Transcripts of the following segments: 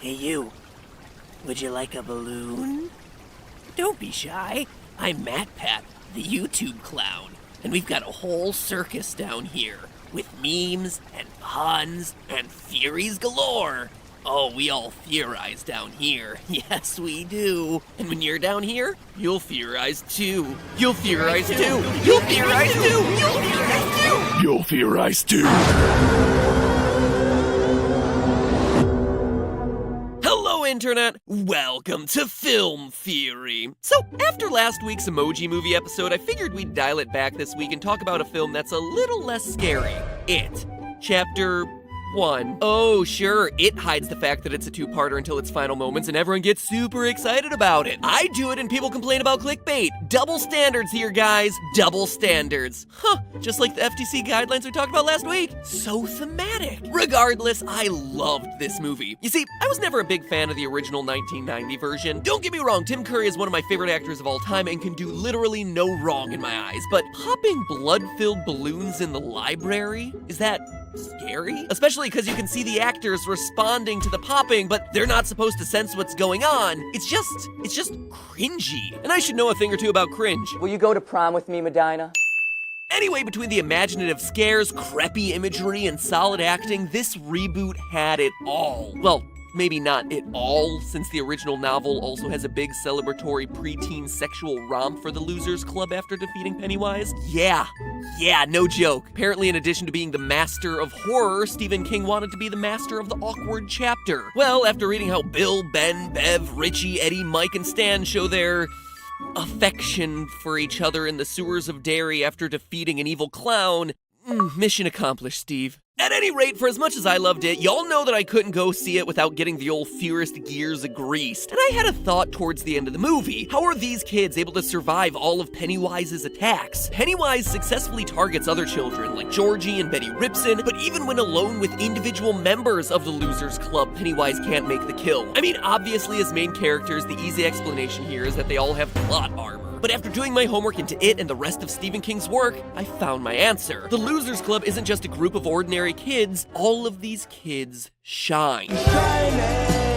Hey you, would you like a balloon? Don't be shy. I'm MatPat, the YouTube clown, and we've got a whole circus down here with memes and puns and theories galore. Oh, we all theorize down here. Yes, we do. And when you're down here, you'll theorize too. You'll theorize too. You'll theorize too. You'll theorize too. You'll theorize too. Hello, Internet. Welcome to Film Theory. So, after last week's Emoji Movie episode, I figured we'd dial it back this week and talk about a film that's a little less scary. It. Chapter 1. Oh, sure, It hides the fact that it's a two-parter until its final moments and everyone gets super excited about it. I do it and people complain about clickbait. Double standards here, guys. Double standards. Huh, just like the FTC guidelines we talked about last week. So thematic. Regardless, I loved this movie. You see, I was never a big fan of the original 1990 version. Don't get me wrong, Tim Curry is one of my favorite actors of all time and can do literally no wrong in my eyes, but popping blood-filled balloons in the library? Is that scary? Especially because you can see the actors responding to the popping, but they're not supposed to sense what's going on. It's just cringy. And I should know a thing or two about cringe. Will you go to prom with me, Medina? Anyway, between the imaginative scares, creepy imagery, and solid acting, this reboot had it all. Well, maybe not it all, since the original novel also has a big celebratory preteen sexual romp for the Losers Club after defeating Pennywise. Yeah, no joke. Apparently, in addition to being the master of horror, Stephen King wanted to be the master of the awkward chapter. Well, after reading how Bill, Ben, Bev, Richie, Eddie, Mike, and Stan show their affection for each other in the sewers of Derry after defeating an evil clown, mission accomplished, Steve. At any rate, for as much as I loved it, y'all know that I couldn't go see it without getting the old theorist gears greased. And I had a thought towards the end of the movie. How are these kids able to survive all of Pennywise's attacks? Pennywise successfully targets other children, like Georgie and Betty Ripson, but even when alone with individual members of the Losers Club, Pennywise can't make the kill. I mean, obviously as main characters, the easy explanation here is that they all have plot armor. But after doing my homework into it and the rest of Stephen King's work, I found my answer. The Losers Club isn't just a group of ordinary kids. All of these kids shine.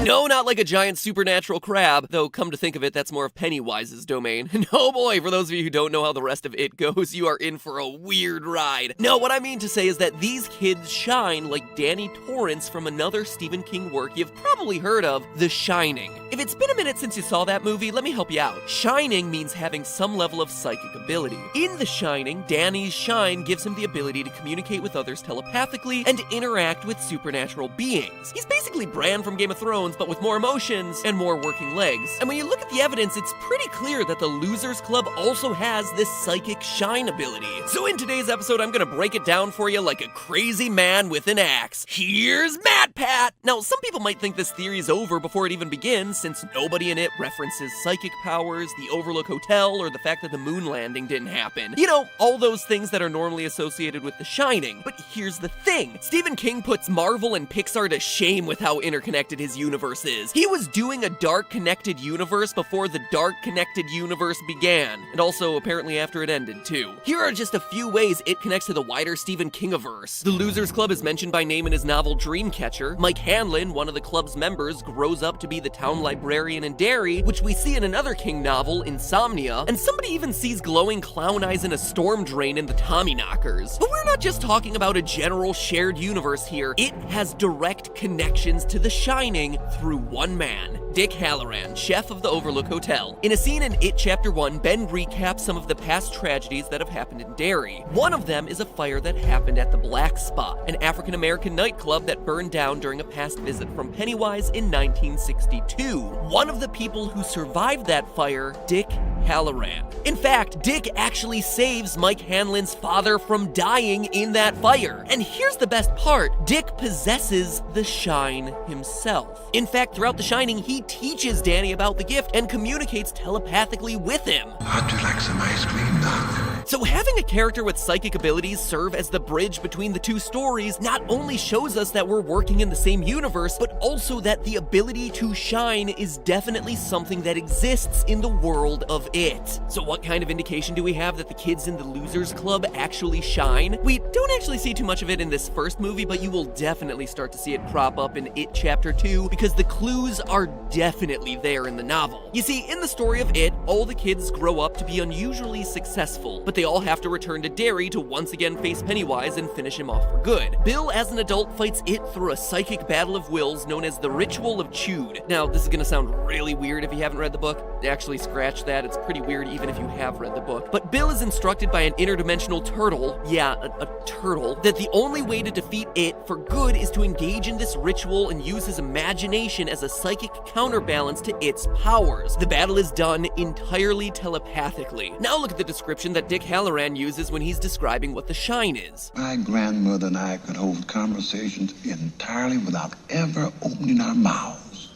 No, not like a giant supernatural crab, though come to think of it, that's more of Pennywise's domain. No boy, for those of you who don't know how the rest of it goes, you are in for a weird ride. No, what I mean to say is that these kids shine like Danny Torrance from another Stephen King work you've probably heard of, The Shining. If it's been a minute since you saw that movie, let me help you out. Shining means having some level of psychic ability. In The Shining, Danny's shine gives him the ability to communicate with others telepathically and interact with supernatural beings. He's basically Bran from Game of Thrones, but with more emotions and more working legs. And when you look at the evidence, it's pretty clear that the Losers Club also has this psychic shine ability. So in today's episode, I'm gonna break it down for you like a crazy man with an axe. Here's MatPat! Now, some people might think this theory is over before it even begins, since nobody in it references psychic powers, the Overlook Hotel, or the fact that the moon landing didn't happen. You know, all those things that are normally associated with The Shining. But here's the thing. Stephen King puts Marvel and Pixar to shame with how interconnected his universe is. He was doing a dark connected universe before the dark connected universe began, and also apparently after it ended too. Here are just a few ways it connects to the wider Stephen Kingiverse. The Losers Club is mentioned by name in his novel Dreamcatcher. Mike Hanlon, one of the club's members, grows up to be the town librarian in Derry, which we see in another King novel, Insomnia, and somebody even sees glowing clown eyes in a storm drain in the Tommyknockers. But we're not just talking about a general shared universe here. It has direct connections to The Shining through one man, Dick Halloran, chef of the Overlook Hotel. In a scene in It Chapter 1, Ben recaps some of the past tragedies that have happened in Derry. One of them is a fire that happened at the Black Spot, an African-American nightclub that burned down during a past visit from Pennywise in 1962. One of the people who survived that fire, Dick Halloran. In fact, Dick actually saves Mike Hanlon's father from dying in that fire. And here's the best part, Dick possesses the shine himself. In fact, throughout The Shining, he teaches Danny about the gift and communicates telepathically with him. How'd you like some ice cream, Doc? So having a character with psychic abilities serve as the bridge between the two stories not only shows us that we're working in the same universe, but also that the ability to shine is definitely something that exists in the world of It. So what kind of indication do we have that the kids in the Losers Club actually shine? We don't actually see too much of it in this first movie, but you will definitely start to see it crop up in It Chapter 2 because the clues are definitely there in the novel. You see, in the story of It, all the kids grow up to be unusually successful, but they all have to return to Derry to once again face Pennywise and finish him off for good. Bill, as an adult, fights It through a psychic battle of wills known as the Ritual of Chewed. Now, this is gonna sound really weird if you haven't read the book. Actually, scratch that, it's pretty weird even if you have read the book. But Bill is instructed by an interdimensional turtle, a turtle, that the only way to defeat It for good is to engage in this ritual and use his imagination as a psychic counterbalance to It's powers. The battle is done entirely telepathically. Now look at the description that Dick Halloran uses when he's describing what the shine is. My grandmother and I could hold conversations entirely without ever opening our mouths.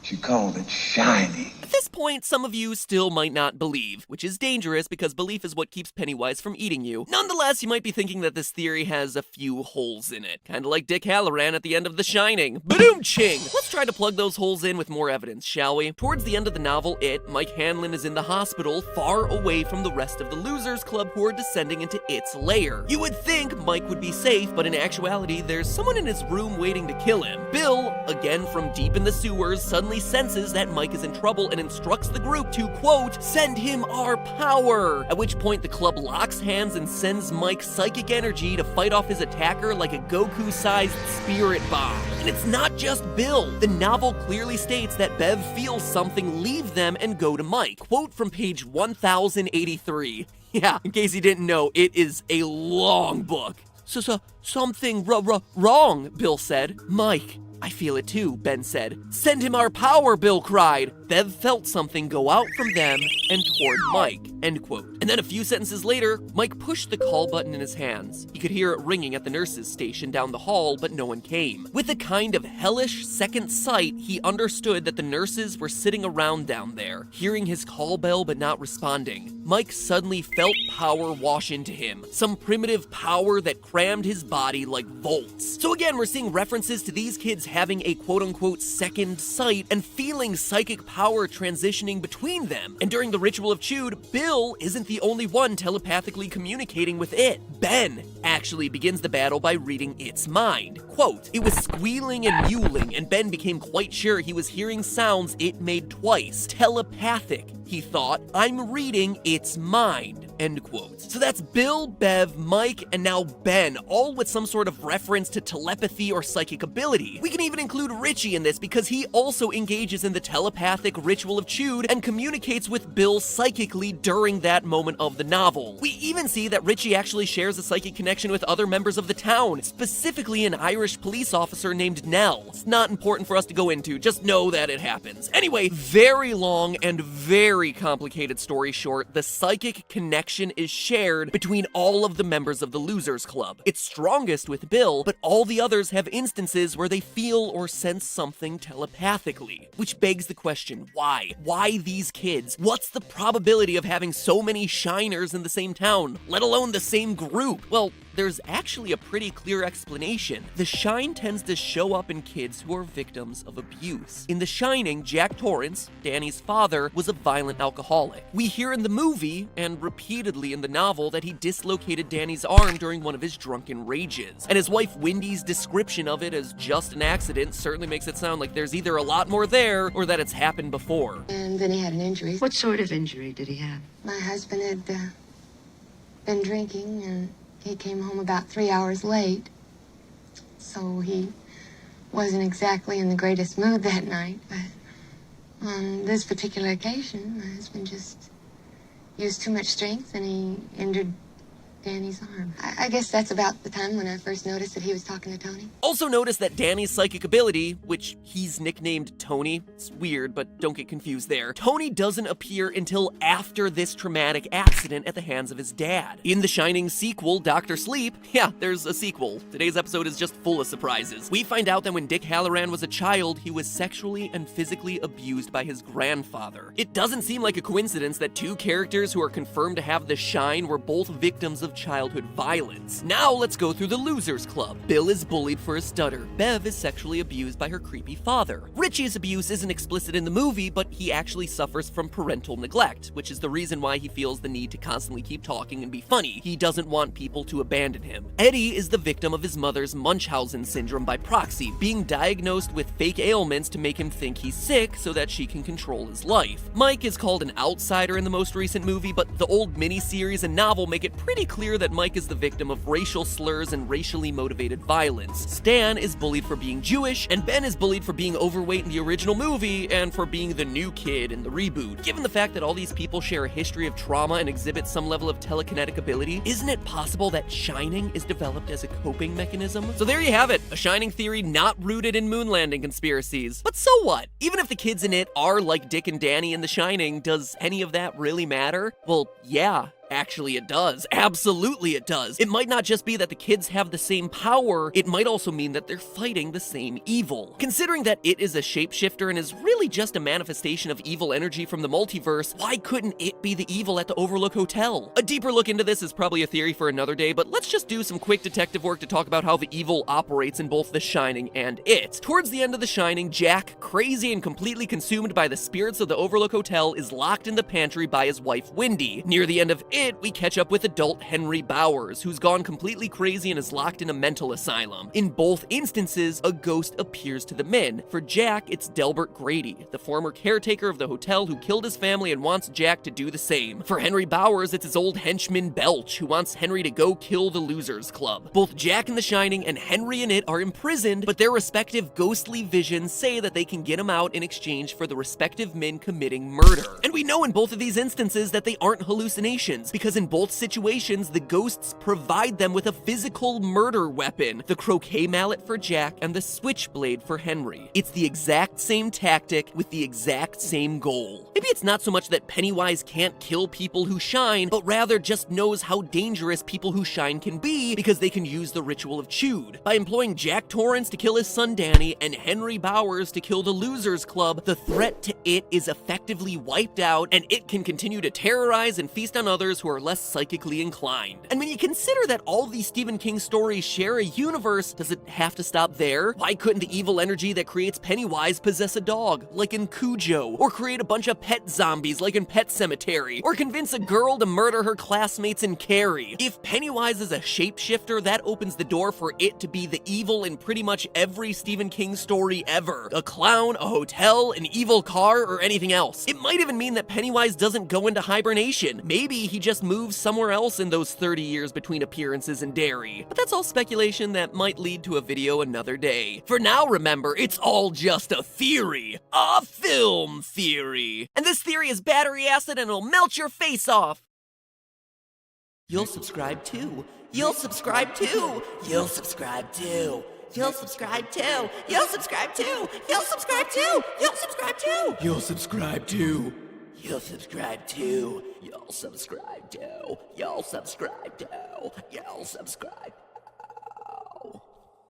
She called it shining. At this point, some of you still might not believe, which is dangerous because belief is what keeps Pennywise from eating you. Nonetheless, you might be thinking that this theory has a few holes in it, kinda like Dick Halloran at the end of The Shining. Ba-doom-ching! Let's try to plug those holes in with more evidence, shall we? Towards the end of the novel, Mike Hanlon is in the hospital, far away from the rest of the Losers Club who are descending into It's lair. You would think Mike would be safe, but in actuality, there's someone in his room waiting to kill him. Bill, again from deep in the sewers, suddenly senses that Mike is in trouble and instructs the group to, quote, send him our power, at which point the club locks hands and sends Mike psychic energy to fight off his attacker like a Goku-sized spirit bomb. And it's not just Bill. The novel clearly states that Bev feels something leave them and go to Mike. Quote from page 1083. Yeah, in case you didn't know, it is a long book. Something wrong, Bill said. Mike, I feel it too, Ben said. Send him our power, Bill cried. Bev felt something go out from them and toward Mike, end quote. And then a few sentences later, Mike pushed the call button in his hands. He could hear it ringing at the nurse's station down the hall, but no one came. With a kind of hellish second sight, he understood that the nurses were sitting around down there, hearing his call bell but not responding. Mike suddenly felt power wash into him, some primitive power that crammed his body like volts. So again, we're seeing references to these kids having a quote-unquote second sight and feeling psychic power transitioning between them. And during the Ritual of Chewed, Bill isn't the only one telepathically communicating with It. Ben actually begins the battle by reading It's mind. Quote, it was squealing and mewling, and Ben became quite sure he was hearing sounds It made twice. Telepathic, he thought. I'm reading It's mind. End quote. So that's Bill, Bev, Mike, and now Ben, all with some sort of reference to telepathy or psychic ability. We can even include Richie in this because he also engages in the telepathic Ritual of Chewed and communicates with Bill psychically during that moment of the novel. We even see that Richie actually shares a psychic connection with other members of the town, specifically an Irish police officer named Nell. It's not important for us to go into, just know that it happens. Anyway, very long and very complicated story short, the psychic connection is shared between all of the members of the Losers Club. It's strongest with Bill, but all the others have instances where they feel or sense something telepathically. Which begs the question, why? Why these kids? What's the probability of having so many shiners in the same town, let alone the same group? Well, there's actually a pretty clear explanation. The shine tends to show up in kids who are victims of abuse. In The Shining, Jack Torrance, Danny's father, was a violent alcoholic. We hear in the movie, and repeatedly in the novel, that he dislocated Danny's arm during one of his drunken rages. And his wife Wendy's description of it as just an accident certainly makes it sound like there's either a lot more there, or that it's happened before. And then he had an injury. What sort of injury did he have? My husband had been drinking, and he came home about 3 hours late, so he wasn't exactly in the greatest mood that night, but on this particular occasion, my husband just used too much strength, and he injured Danny's arm. I guess that's about the time when I first noticed that he was talking to Tony. Also notice that Danny's psychic ability, which he's nicknamed Tony, it's weird, but don't get confused there, Tony doesn't appear until after this traumatic accident at the hands of his dad. In the Shining sequel, Dr. Sleep, yeah, there's a sequel. Today's episode is just full of surprises. We find out that when Dick Halloran was a child, he was sexually and physically abused by his grandfather. It doesn't seem like a coincidence that two characters who are confirmed to have the shine were both victims of childhood violence. Now let's go through the Losers Club. Bill is bullied for his stutter. Bev is sexually abused by her creepy father. Richie's abuse isn't explicit in the movie, but he actually suffers from parental neglect, which is the reason why he feels the need to constantly keep talking and be funny. He doesn't want people to abandon him. Eddie is the victim of his mother's Munchausen syndrome by proxy, being diagnosed with fake ailments to make him think he's sick so that she can control his life. Mike is called an outsider in the most recent movie, but the old miniseries and novel make it pretty clear that Mike is the victim of racial slurs and racially motivated violence. Stan is bullied for being Jewish, and Ben is bullied for being overweight in the original movie and for being the new kid in the reboot. Given the fact that all these people share a history of trauma and exhibit some level of telekinetic ability, isn't it possible that Shining is developed as a coping mechanism? So there you have it, a Shining theory not rooted in moon landing conspiracies. But so what? Even if the kids in it are like Dick and Danny in The Shining, does any of that really matter? Well, yeah. Actually, it does. Absolutely it does. It might not just be that the kids have the same power, it might also mean that they're fighting the same evil. Considering that it is a shapeshifter and is really just a manifestation of evil energy from the multiverse, why couldn't it be the evil at the Overlook Hotel? A deeper look into this is probably a theory for another day, but let's just do some quick detective work to talk about how the evil operates in both The Shining and It. Towards the end of The Shining, Jack, crazy and completely consumed by the spirits of the Overlook Hotel, is locked in the pantry by his wife Wendy. Near the end of It, we catch up with adult Henry Bowers, who's gone completely crazy and is locked in a mental asylum. In both instances, a ghost appears to the men. For Jack, it's Delbert Grady, the former caretaker of the hotel who killed his family and wants Jack to do the same. For Henry Bowers, it's his old henchman Belch, who wants Henry to go kill the Losers Club. Both Jack in The Shining and Henry in It are imprisoned, but their respective ghostly visions say that they can get him out in exchange for the respective men committing murder. And we know in both of these instances that they aren't hallucinations, because in both situations, the ghosts provide them with a physical murder weapon, the croquet mallet for Jack and the switchblade for Henry. It's the exact same tactic with the exact same goal. Maybe it's not so much that Pennywise can't kill people who shine, but rather just knows how dangerous people who shine can be because they can use the ritual of Chewed. By employing Jack Torrance to kill his son Danny and Henry Bowers to kill the Losers Club, the threat to It is effectively wiped out, and It can continue to terrorize and feast on others who are less psychically inclined. And when you consider that all these Stephen King stories share a universe, does it have to stop there? Why couldn't the evil energy that creates Pennywise possess a dog, like in Cujo, or create a bunch of pet zombies, like in Pet Sematary, or convince a girl to murder her classmates in Carrie? If Pennywise is a shapeshifter, that opens the door for It to be the evil in pretty much every Stephen King story ever. A clown, a hotel, an evil car, or anything else. It might even mean that Pennywise doesn't go into hibernation. Maybe he just moves somewhere else in those 30 years between appearances in Derry. But that's all speculation that might lead to a video another day. For now, remember, it's all just a theory. A film theory. And this theory is battery acid and it'll melt your face off. You'll subscribe too. You'll subscribe too. You'll subscribe too. You'll subscribe too. You'll subscribe too. You'll subscribe too. You'll subscribe too. You'll subscribe too. You'll subscribe too. You'll subscribe too. You'll subscribe too. You'll subscribe.